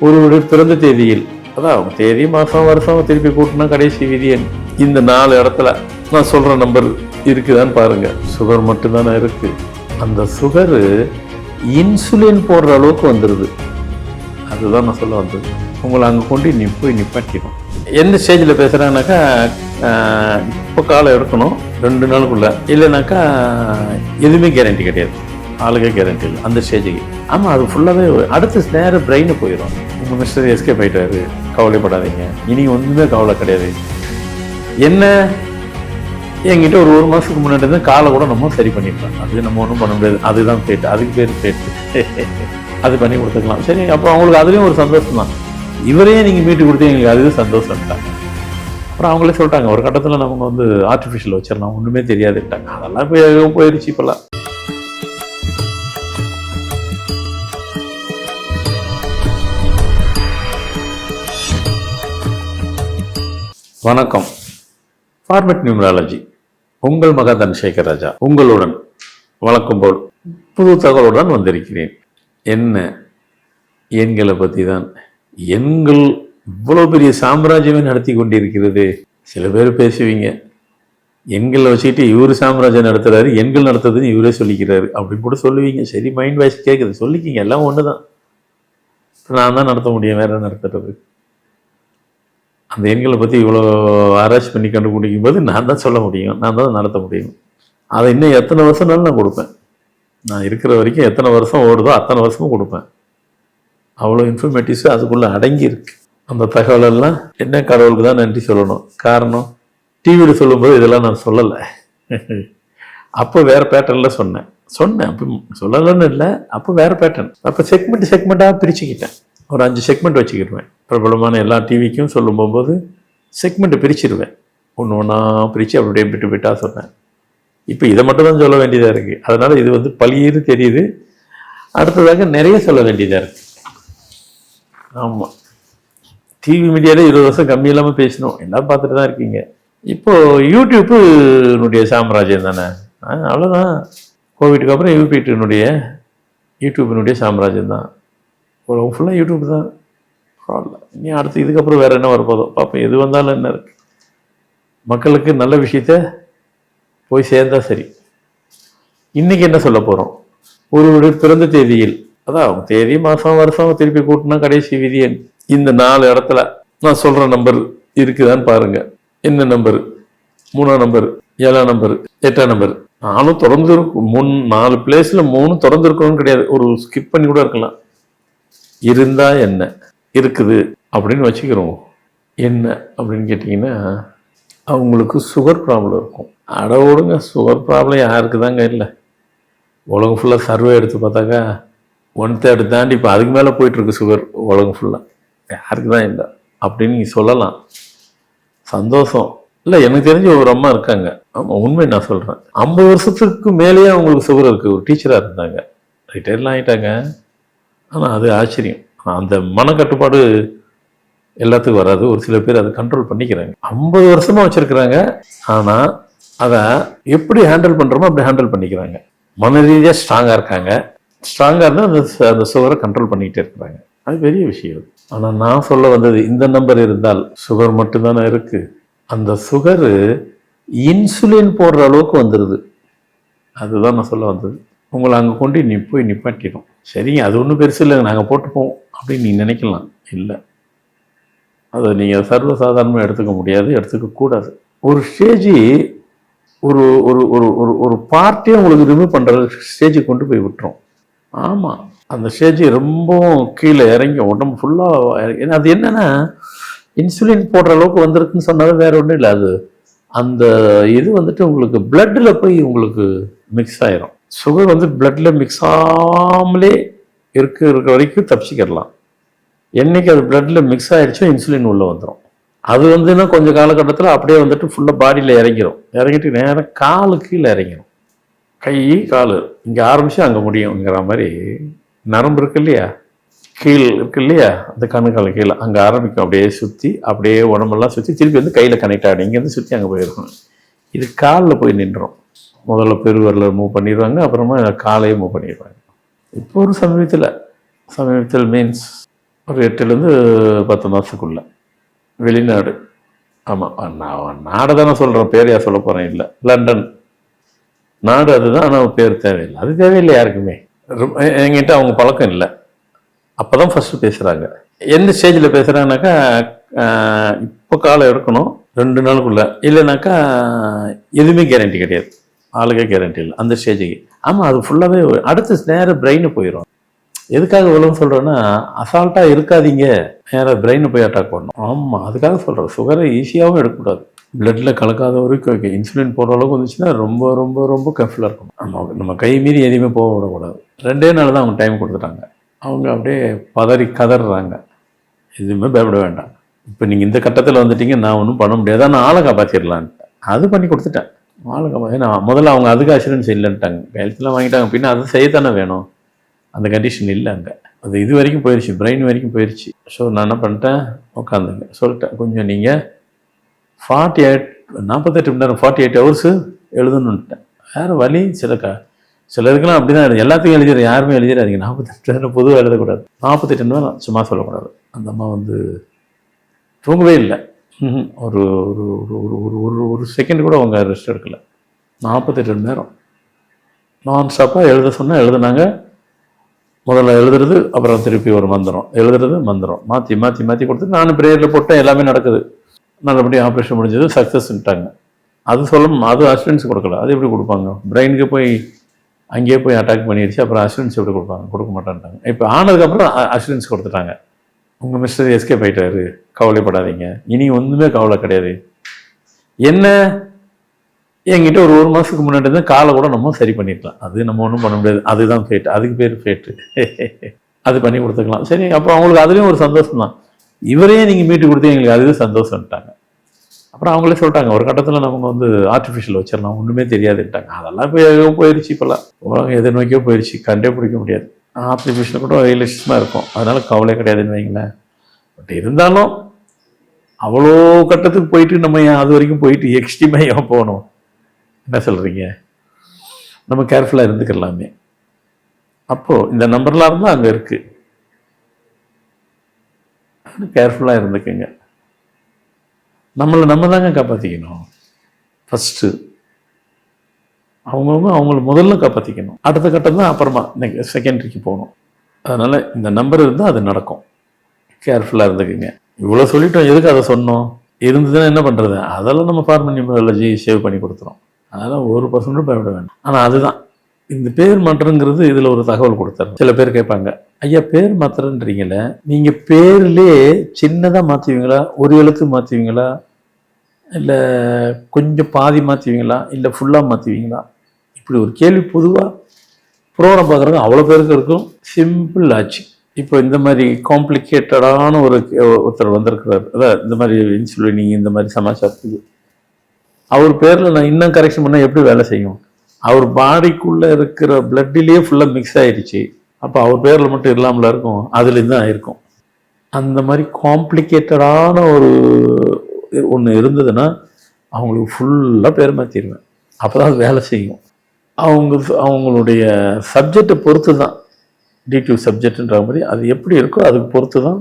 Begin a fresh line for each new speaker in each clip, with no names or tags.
ஒரு பிறந்த தேதியில், அதான் அவங்க தேதி மாதம் வருஷம் திருப்பி கூட்டினா கடைசி விதி எண். இந்த 4 இடத்துல நான் சொல்கிற நம்பர் இருக்குதான்னு பாருங்க. சுகர் மட்டும்தானே இருக்கு. அந்த சுகரு இன்சுலின் போடுற அளவுக்கு வந்துடுது. அதுதான் நான் சொல்ல வந்தது. உங்களை அங்கே கொண்டு போய் நிப்பாட்டிடும். எந்த ஸ்டேஜில் பேசுகிறாங்கனாக்கா, இப்போ காலம் எடுக்கணும் 2 நாளுக்குள்ள, இல்லைனாக்கா எதுவுமே கேரண்டி கிடையாது, ஆளுக்கே கேரண்டி இல்லை அந்த ஸ்டேஜுக்கு. ஆமாம், அது ஃபுல்லாகவே அடுத்த நேரம் பிரெயினு போயிடும். உங்கள் மிஸ்டர் எஸ்கேப் ஆகிட்டாரு, கவலைப்படாதீங்க, இனி ஒன்றுமே கவலை கிடையாது. என்ன என்கிட்ட ஒரு மாதத்துக்கு முன்னாடி இருந்தால் காலை கூட நம்ம சரி பண்ணிக்கலாம். அது நம்ம ஒன்றும் பண்ண முடியாது. அதுதான் பேட்டு, அதுக்கு பேர் பேட்டு. அது பண்ணி கொடுத்துக்கலாம். சரி, அப்போ அவங்களுக்கு அதுலேயும் ஒரு சந்தோஷம் தான். இவரையே நீங்கள் மீட்டு கொடுத்து எங்களுக்கு அதுவே சந்தோஷம்ட்டாங்க. அப்புறம் அவங்களே சொல்லிட்டாங்க, ஒரு கட்டத்தில் நமக்கு ஆர்டிஃபிஷியல் வச்சிடலாம், ஒன்றுமே தெரியாதுட்டாங்க. அதெல்லாம் போயிடுச்சு இப்போல்லாம். வணக்கம். ஃபார்மேட் நியூமராலஜி, உங்கள் மகா தனசேகர் ராஜா உங்களுடன் வழக்கம் போல் புது தகவலுடன் வந்திருக்கிறேன். என்ன, எண்களை பற்றி தான். எண்கள் இவ்வளோ பெரிய சாம்ராஜ்யமே நடத்தி கொண்டிருக்கிறது. சில பேர் பேசுவீங்க, எண்களை வச்சுக்கிட்டு இவர் சாம்ராஜ்யம் நடத்துகிறாரு, எண்கள் நடத்துறதுன்னு இவரே சொல்லிக்கிறாரு அப்படின்னு கூட சொல்லுவீங்க. சரி, மைண்ட் வாய்ஸ் கேட்குது, சொல்லிக்கிங்க, எல்லாம் ஒன்று தான். நான் தான் நடத்த முடியும், வேற நடத்துறது. அந்த எண்களை பற்றி இவ்வளோ ஆராய்ச்சி பண்ணி கண்டுபிடிக்கும் போது நான் தான் சொல்ல முடியும், நான் தான் நடத்த முடியும். அதை இன்னும் எத்தனை வருஷம்னாலும் நான் கொடுப்பேன். நான் இருக்கிற வரைக்கும் எத்தனை வருஷம் ஓடுதோ அத்தனை வருஷமும் கொடுப்பேன். அவ்வளோ இன்ஃபர்மேட்டிவ்ஸு அதுக்குள்ளே அடங்கி இருக்கு. அந்த தகவலெல்லாம் என்ன கடவுளுக்கு தான் நன்றி சொல்லணும். காரணம், டிவியில் சொல்லும்போது இதெல்லாம் நான் சொல்லலை. அப்போ வேறு பேட்டர்னில் சொன்னேன். அப்போ சொல்லலைன்னு இல்லை, அப்போ வேறு பேட்டர்ன். அப்போ செக்மெண்ட்டாக பிரிச்சுக்கிட்டேன். ஒரு 5 செக்மெண்ட் வச்சுக்கிடுவேன். பிரபலமான எல்லா டிவிக்கும் சொல்லும் போகும்போது செக்மெண்ட்டை பிரிச்சிருவேன். ஒன்று பிரித்து அப்படியே விட்டாக சொன்னேன். இப்போ இதை மட்டும் தான் சொல்ல வேண்டியதாக இருக்குது. அதனால் இது பழியது தெரியுது. அடுத்ததாக நிறைய சொல்ல வேண்டியதாக இருக்குது. ஆமாம், டிவி மீடியாவில் 20 வருஷம் கம்மி இல்லாமல் பேசணும், எல்லாம் பார்த்துட்டு தான் இருக்கீங்க. இப்போது யூடியூப்புனுடைய சாம்ராஜ்யம் தானே, அவ்வளோதான். கோவிட்டுக்கு அப்புறம் யூடியூப்பினுடைய சாம்ராஜ்யம் தான். உலகம் ஃபுல்லாக யூடியூப் தான். பரவாயில்ல, இனி அடுத்து இதுக்கப்புறம் வேறு என்ன வரப்போதோ பார்ப்போம். எது வந்தாலும் என்ன இருக்குது, மக்களுக்கு நல்ல விஷயத்த போய் சேர்ந்தா சரி. இன்றைக்கி என்ன சொல்ல போகிறோம், ஒரு பிறந்த தேதியில், அதான் அவங்க தேதி மாதம் வருஷம் திருப்பி கூட்டினா கடைசி விதி எண். இந்த 4 இடத்துல நான் சொல்கிற நம்பர் இருக்குதான்னு பாருங்க. என்ன நம்பர்? 3ஆம் நம்பர், 7ஆம் நம்பர், 8ஆம் நம்பர். நானும் தொடர்ந்து இருக்கும். 4 பிளேஸில் 3 தொடர்ந்து இருக்கணும்னு கிடையாது, ஒரு ஸ்கிப் பண்ணி கூட இருக்கலாம். இருந்தா என்ன இருக்குது அப்படின்னு வச்சுக்கிறோம். என்ன அப்படின்னு கேட்டிங்கன்னா, அவங்களுக்கு சுகர் ப்ராப்ளம் இருக்கும். அடவோடுங்க, சுகர் ப்ராப்ளம் யாருக்கு தாங்க இல்லை. உலகம் ஃபுல்லாக சர்வே எடுத்து பார்த்தாக்கா 1/3 தாண்டி இப்போ அதுக்கு மேலே போயிட்டுருக்கு சுகர் உலகம் ஃபுல்லாக. யாருக்கு தான் இல்லை அப்படின்னு நீங்கள் சொல்லலாம். சந்தோஷம் இல்லை. எனக்கு தெரிஞ்ச ஒரு அம்மா இருக்காங்க. ஆமாம், உண்மை நான் சொல்கிறேன். 50 வருஷத்துக்கு மேலேயே அவங்களுக்கு சுகர் இருக்குது. ஒரு டீச்சராக இருந்தாங்க, ரிட்டையர்லாம் ஆகிட்டாங்க. ஆனால் அது ஆச்சரியம். அந்த மனக்கட்டுப்பாடு எல்லாத்துக்கும் வராது. ஒரு சில பேர் அதை கண்ட்ரோல் பண்ணிக்கிறாங்க. 50 வருஷமாக வச்சுருக்குறாங்க. ஆனால் அதை எப்படி ஹேண்டில் பண்ணுறோமோ அப்படி ஹேண்டில் பண்ணிக்கிறாங்க. மன ரீதியாக ஸ்ட்ராங்காக இருக்காங்க. ஸ்ட்ராங்காக இருந்தால் அந்த சுகரை கண்ட்ரோல் பண்ணிக்கிட்டே இருக்கிறாங்க. அது பெரிய விஷயம். ஆனால் நான் சொல்ல வந்தது, இந்த நம்பர் இருந்தால் சுகர் மட்டும்தானே இருக்குது. அந்த சுகரு இன்சுலின் போடுற அளவுக்கு வந்துடுது. அதுதான் நான் சொல்ல வந்தது. உங்களை அங்கே கொண்டு போய் நிப்பாட்டிடும். சரிங்க, அது ஒன்றும் பெருசு இல்லை, நாங்கள் போட்டுப்போம் அப்படின்னு நீங்கள் நினைக்கலாம். இல்லை, அதை நீங்கள் சர்வசாதாரணமாக எடுத்துக்க முடியாது, எடுத்துக்கக்கூடாது. ஒரு ஸ்டேஜி ஒரு ஒரு ஒரு ஒரு ஒரு பார்ட்டியை உங்களுக்கு ரிமூவ் பண்ணுற ஸ்டேஜுக்கு கொண்டு போய் விட்டுரும். ஆமாம், அந்த ஸ்டேஜ் ரொம்பவும் கீழே இறங்கி உடம்பு ஃபுல்லாக. அது என்னென்னா, இன்சுலின் போடுற அளவுக்கு வந்திருக்குன்னு சொன்னாலும் வேறு ஒன்றும் இல்லை. அது அந்த இது உங்களுக்கு பிளட்டில் போய் உங்களுக்கு மிக்ஸ் ஆயிரும். சுகர் பிளட்டில் மிக்ஸ் ஆகாமலே இருக்கிற வரைக்கும் தப்பிச்சிக்கிடலாம். என்னைக்கு அது பிளட்டில் மிக்ஸ் ஆகிடுச்சோ இன்சுலின் உள்ளே வந்துடும். அது இன்னும் கொஞ்சம் காலகட்டத்தில் அப்படியே ஃபுல்லாக பாடியில் இறங்கிட்டு நேரம் காலு கீழே இறங்கிடும். கை கால் இங்கே ஆரம்பித்து அங்கே முடியுங்கிற மாதிரி நரம்பு இருக்கு இல்லையா, கீழ் இருக்கு இல்லையா, அந்த கணுக்கால கீழே அங்கே ஆரம்பிக்கும். அப்படியே சுற்றி அப்படியே உடம்பெல்லாம் சுற்றி திருப்பி கையில் கனெக்ட் ஆகிடும். இங்கேருந்து சுற்றி அங்கே போயிருக்கும். இது காலில் போய் நின்றோம். முதல்ல பெருவரில் மூவ் பண்ணிடுவாங்க, அப்புறமா காலையே மூவ் பண்ணிடுவாங்க. இப்போ ஒரு சமீபத்தில் மீன்ஸ் ஒரு 8லேருந்து 10 மாதத்துக்குள்ள வெளிநாடு. ஆமாம், நான் நாடை தானே சொல்கிறேன், பேர் யார் சொல்ல போகிறேன்? இல்லை, லண்டன் நாடு அதுதான். ஆனால் பேர் தேவையில்லை, அது தேவையில்லை யாருக்குமே. என்கிட்ட அவங்க பழக்கம் இல்லை. அப்போ தான் ஃபஸ்ட்டு பேசுகிறாங்க. எந்த ஸ்டேஜில் பேசுகிறாங்கனாக்கா, இப்போ காலம் எடுக்கணும் 2 நாளுக்குள்ள, இல்லைனாக்கா எதுவுமே கேரண்டி கிடையாது, ஆளுக்கே கேரண்டி இல்லை அந்த ஸ்டேஜுக்கு. ஆமாம், அது ஃபுல்லாகவே அடுத்த நேரம் பிரெயினு போயிடும். எதுக்காக இவ்வளவு சொல்கிறேன்னா, அசால்ட்டாக இருக்காதீங்க, நேராக பிரெயினை போய் அட்டாக் பண்ணணும். ஆமாம், அதுக்காக சொல்கிறேன். சுகரை ஈஸியாகவும் எடுக்கக்கூடாது, பிளட்டில் கலக்காத வரைக்கும் இன்சுலின் போடுற அளவுக்கு வந்துச்சுன்னா ரொம்ப ரொம்ப ரொம்ப கேர்ஃபுல்லாக இருக்கணும். நம்ம கை மீறி எதையுமே போக விடக்கூடாது. 2 நாள் தான் அவங்க டைம் கொடுத்துட்டாங்க. அவங்க அப்படியே பதறி கதறாங்க. எதுவுமே பயப்பட வேண்டாம், இப்போ நீங்கள் இந்த கட்டத்தில் வந்துட்டீங்க, நான் ஒன்றும் பண்ண முடியாது, நான் ஆளை காப்பாற்றிடலான்ட்டு அது பண்ணி கொடுத்துட்டேன். ஆளை காப்பாற்றி நான் முதல்ல அவங்க அதுக்கு அஷூரன்ஸ் இல்லைன்ட்டாங்க, கையெழுத்துலாம் வாங்கிட்டாங்க. பின்ன அதை செய்யத்தானே வேணும், அந்த கண்டிஷன் இல்லை அங்கே. அது இது வரைக்கும் போயிடுச்சு, பிரெயின் வரைக்கும் போயிடுச்சு. ஸோ நான் என்ன பண்ணிட்டேன், உட்காந்துங்க சொல்லிட்டேன், கொஞ்சம் நீங்கள் 48 மணி நேரம் 48 ஹவர்ஸு எழுதணுன்ட்டேன். வேறு வழி. சிலருக்கெல்லாம் அப்படி தான் எல்லாத்துக்கும் எழுதிடு, யாருமே எழுதிடாதீங்க. 48 நேரம் பொதுவாக எழுதக்கூடாது, 48 நேரம் சும்மா சொல்லக்கூடாது. அந்த அம்மா வந்து தூங்கவே இல்லை. ஒரு ஒரு செகண்ட் கூட அவங்க ரெஸ்ட் எடுக்கலை. 48 மணி நேரம் நான் ஸ்டாப்பாக எழுத சொன்னால் எழுதுனாங்க. முதல்ல எழுதுறது, அப்புறம் திருப்பி ஒரு மந்திரம் எழுதுறது, மந்திரம் மாற்றி மாற்றி மாற்றி கொடுத்து நானும் ப்ரேயரில் போட்டேன். எல்லாமே நடக்குது, நல்லபடியாக ஆப்ரேஷன் முடிஞ்சது, சக்ஸஸ்ன்ட்டாங்க. அது சொல்லணும், அது அஷூரன்ஸ் கொடுக்கல. அது எப்படி கொடுப்பாங்க? பிரெயினுக்கு போய் அங்கேயே போய் அட்டாக் பண்ணிடுச்சு, அப்புறம் அஷூரன்ஸ் எப்படி கொடுப்பாங்க? கொடுக்க மாட்டேன்ட்டாங்க. இப்போ ஆனதுக்கப்புறம் அஷூரன்ஸ் கொடுத்துட்டாங்க. உங்கள் மிஸ்டர் எஸ்கேப் ஆகிட்டாரு, கவலைப்படாதீங்க, இனி ஒன்றுமே கவலை கிடையாது. என்ன, என்கிட்ட ஒரு மாதத்துக்கு முன்னாடி தான் காலை கூட நம்ம சரி பண்ணிக்கலாம், அது நம்ம ஒன்றும் பண்ண முடியாது, அதுதான் ஃபேட்டு, அதுக்கு பேர் ஃபேட்டு. அது பண்ணி கொடுத்துக்கலாம். சரி, அப்போ அவங்களுக்கு அதுலேயும் ஒரு சந்தோஷம் தான், இவரையே நீங்கள் மீட்டு கொடுத்து எங்களுக்கு அதுவே சந்தோஷம்ட்டாங்க. அப்புறம் அவங்களே சொல்லிட்டாங்க, ஒரு கட்டத்தில் நமக்கு வந்து ஆர்டிஃபிஷியல் வச்சிடலாம், ஒன்றுமே தெரியாதுட்டாங்க. அதெல்லாம் போயிடுச்சு, இப்போல்லாம் உலகம் எதை நோக்கியோ போயிடுச்சு, கண்டே பிடிக்க முடியாது. ஆர்டிஃபிஷியல் கூட ரியலிஸ்டிமாக இருக்கும், அதனால கவலை கிடையாதுன்னு வைங்களேன். பட் இருந்தாலும் அவ்வளோ கட்டத்துக்கு போயிட்டு நம்ம அது வரைக்கும் போயிட்டு எக்ஸ்ட்ரீமாக ஏன் போகணும்? என்ன சொல்கிறீங்க? நம்ம கேர்ஃபுல்லாக இருந்துக்கலாமே. அப்போது இந்த நம்பர்லாம் இருந்தால் அங்கே இருக்குது, கேர்ஃபுல்லாக இருந்துக்குங்க. நம்ம தாங்க காப்பாற்றிக்கணும் ஃபஸ்ட்டு. அவங்கள முதல்ல காப்பாற்றிக்கணும், அடுத்த கட்டம் தான் அப்புறமா செகண்டரிக்கு போகணும். அதனால் இந்த நம்பர் இருந்தால் அது நடக்கும், கேர்ஃபுல்லாக இருந்துக்குங்க. இவ்வளோ சொல்லிட்டோம், எதுக்கு அதை சொன்னோம்? இருந்ததுன்னா என்ன பண்ணுறது? அதெல்லாம் நம்ம ஃபார்மனியாலஜி சேவ் பண்ணி கொடுத்துரும், அதெல்லாம் 1% பயப்பட வேண்டாம். ஆனால் அதுதான் இந்த பேர் மாற்றங்கிறது. இதில் ஒரு தகவல் கொடுத்துறேன். சில பேர் கேட்பாங்க, ஐயா பேர் மாத்திரன்றீங்களே, நீங்கள் பேர்லேயே சின்னதாக மாற்றுவீங்களா, ஒரு எழுத்து மாற்றுவீங்களா, இல்லை கொஞ்சம் பாதி மாற்றுவீங்களா, இல்லை ஃபுல்லாக மாற்றுவீங்களா? இப்படி ஒரு கேள்வி பொதுவாக ப்ரோக்ராம் பார்க்குறவங்க அவ்வளோ பேருக்கு இருக்கும். சிம்பிள் ஆச்சு. இப்போ இந்த மாதிரி காம்ப்ளிகேட்டடான ஒருத்தர் வந்திருக்கிறார், அதான் இந்த மாதிரி இன்சுலினிங் இந்த மாதிரி சமாச்சாரத்துக்கு அவர் பேரில் நான் இன்னும் கரெக்ஷன் பண்ணால் எப்படி வேலை செய்யும்? அவர் பாடிக்குள்ளே இருக்கிற பிளட்டிலேயே ஃபுல்லாக மிக்ஸ் ஆகிடுச்சு. அப்போ அவர் பேரில் மட்டும் இல்லாமல் இருக்கும், அதுலேருந்து தான் ஆயிருக்கும். அந்த மாதிரி காம்ப்ளிகேட்டடான ஒன்று இருந்ததுன்னா அவங்களுக்கு ஃபுல்லாக பேர் மாற்றிடுவேன், அப்போ தான் அது வேலை செய்யும். அவங்களுடைய சப்ஜெக்டை பொறுத்து தான், டிடியூ சப்ஜெக்டுன்ற மாதிரி அது எப்படி இருக்கோ அதுக்கு பொறுத்து தான்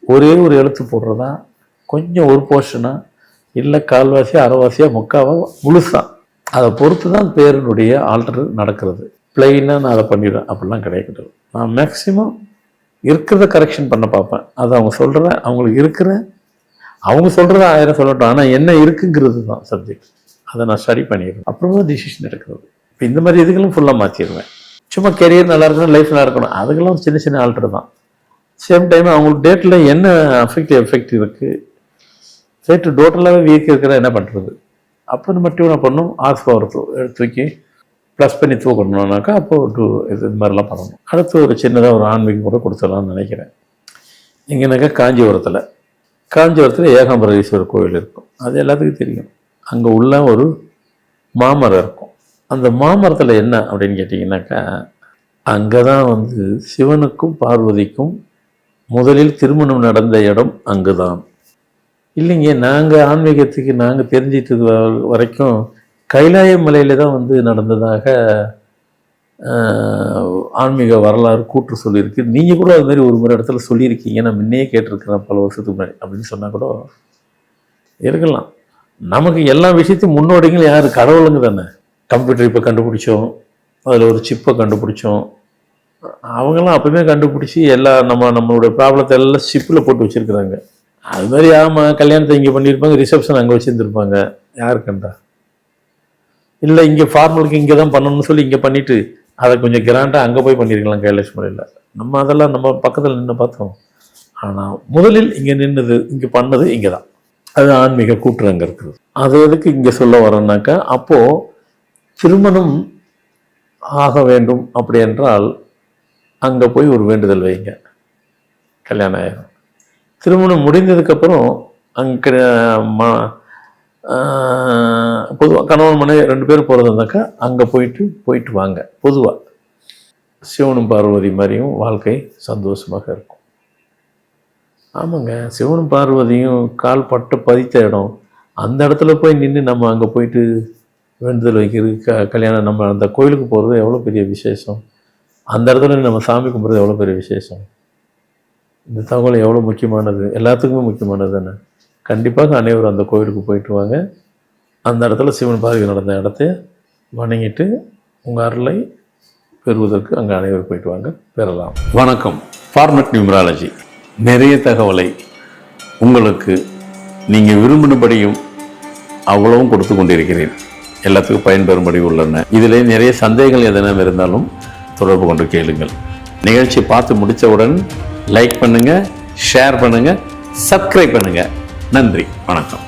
ஒரே ஒரு எழுத்து போடுறதா, கொஞ்சம் ஒரு போர்ஷனாக, இல்லை கால்வாசியாக, அரைவாசியாக, முக்காவா, முழுசாக, அதை பொறுத்து தான் பேரினுடைய ஆல்டர் நடக்கிறது. பிளெயினாக நான் அதை பண்ணிடுவேன் அப்படிலாம் கிடையாது. நான் மேக்ஸிமம் இருக்கிறத கரெக்ஷன் பண்ண பார்ப்பேன். அது அவங்க சொல்கிறத 1000 சொல்லட்டும், ஆனால் என்ன இருக்குங்கிறது தான் சப்ஜெக்ட், அதை நான் ஸ்டடி பண்ணிடுவேன், அப்புறமா டிசிஷன் எடுக்கிறது. இப்போ இந்த மாதிரி இதுகளும் ஃபுல்லாக மாற்றிடுவேன். சும்மா கெரியர் நல்லா இருக்கணும், லைஃப் நல்லா இருக்கணும், அதுக்கெல்லாம் சின்ன சின்ன ஆல்டர் தான். சேம் டைம் அவங்களுக்கு டேட்டில் என்ன எஃபெக்ட் இருக்குது, டேட்டு டோட்டலாகவே வீக் இருக்கிற என்ன பண்ணுறது? அப்போ நம்ம டியூனை பண்ணணும், ஆர்ஸ் பவர் தூக்கி ப்ளஸ் பண்ணி தூக்கணும்னாக்கா அப்போது இது மாதிரிலாம் பண்ணணும். அடுத்து ஒரு சின்னதாக ஒரு ஆன்மீகம் கூட கொடுத்துடலாம்னு நினைக்கிறேன். எங்கேனாக்கா காஞ்சிபுரத்தில் ஏகாம்பரேஸ்வரர் கோவில் இருக்கும், அது எல்லாத்துக்கும் தெரியும். அங்கே உள்ள ஒரு மாமரம் இருக்கும். அந்த மாமரத்தில் என்ன அப்படின்னு கேட்டிங்கனாக்கா, அங்கே தான் வந்து சிவனுக்கும் பார்வதிக்கும் முதலில் திருமணம் நடந்த இடம் அங்கு தான். இல்லைங்க, நாங்கள் ஆன்மீகத்துக்கு நாங்கள் தெரிஞ்சிட்டது வரைக்கும் கைலாய மலையில் தான் வந்து நடந்ததாக ஆன்மீக வரலாறு கூற்று சொல்லியிருக்கு. நீங்கள் கூட அது மாதிரி ஒரு முறை இடத்துல சொல்லியிருக்கீங்க, நான் முன்னையே கேட்டிருக்கிறேன் பல வருஷத்துக்கு முன்னாடி அப்படின்னு சொன்னால் கூட இருக்கலாம். நமக்கு எல்லா விஷயத்தையும் முன்னோடிகள் யார்? கடவுளுங்க தானே. கம்ப்யூட்டர் இப்போ கண்டுபிடிச்சோம், அதில் ஒரு சிப்பை கண்டுபிடிச்சோம். அவங்களாம் அப்பவுமே கண்டுபிடிச்சி நம்மளோட ப்ராப்ளத்தை எல்லாம் சிப்பில் போட்டு வச்சுருக்குறாங்க. அது மாதிரி ஆமாம், கல்யாணத்தை இங்கே பண்ணியிருப்பாங்க, ரிசப்ஷன் அங்கே வச்சுருந்துருப்பாங்க, யாரு கண்டா? இல்லை இங்கே ஃபார்மலுக்கு இங்கே தான் பண்ணணும்னு சொல்லி இங்கே பண்ணிவிட்டு அதை கொஞ்சம் கிராண்டாக அங்கே போய் பண்ணியிருக்கலாம் கைலாஷ் மலையில். அதெல்லாம் நம்ம பக்கத்தில் நின்று பார்த்தோம். ஆனால் முதலில் இங்கே நின்றுது, இங்கே பண்ணது இங்கே தான். அது ஆன்மீக கூற்று அங்கே இருக்குது. அது எதுக்கு இங்கே சொல்ல வரோன்னாக்கா, அப்போது திருமணம் ஆக வேண்டும் அப்படி என்றால் அங்கே போய் ஒரு வேண்டுதல் வைங்க, கல்யாணம் ஆயிடும். திருமணம் முடிந்ததுக்கப்புறம் அங்கே பொதுவாக கணவன் மனைவி 2 பேரும் போகிறது இருந்தாக்கா அங்கே போயிட்டு வாங்க. பொதுவாக சிவனும் பார்வதி மாதிரியும் வாழ்க்கை சந்தோஷமாக இருக்கும். ஆமாங்க, சிவனும் பார்வதியும் கால் பட்டு பதித்த இடம், அந்த இடத்துல போய் நின்று நம்ம அங்கே போயிட்டு வேண்டுதல் வைக்கிறது, கல்யாணம், நம்ம அந்த கோயிலுக்கு போகிறது எவ்வளோ பெரிய விசேஷம். அந்த இடத்துல நம்ம சாமி கும்பிட்றது எவ்வளோ பெரிய விசேஷம். இந்த தகவல் எவ்வளோ முக்கியமானது, எல்லாத்துக்குமே முக்கியமானது தானே. கண்டிப்பாக அனைவரும் அந்த கோயிலுக்கு போயிட்டு வாங்க. அந்த இடத்துல சிவன் பார்வதி நடந்த இடத்த வணங்கிட்டு உங்கள் அருளை பெறுவதற்கு அங்கே அனைவரும் போயிட்டு வாங்க, பெறலாம். வணக்கம். ஃபார்மட் நியூமராலஜி நிறைய தகவலை உங்களுக்கு நீங்கள் விரும்பினபடியும் அவ்வளவும் கொடுத்து கொண்டிருக்கிறேன். எல்லாத்துக்கும் பயன்பெறும்படி உள்ளன. இதில் நிறைய சந்தேகங்கள் எதனா இருந்தாலும் தொடர்பு கொண்டு கேளுங்கள். நிகழ்ச்சி பார்த்து முடித்தவுடன் லைக் பண்ணுங்கள், ஷேர் பண்ணுங்கள், சப்ஸ்கிரைப் பண்ணுங்கள். நன்றி, வணக்கம்.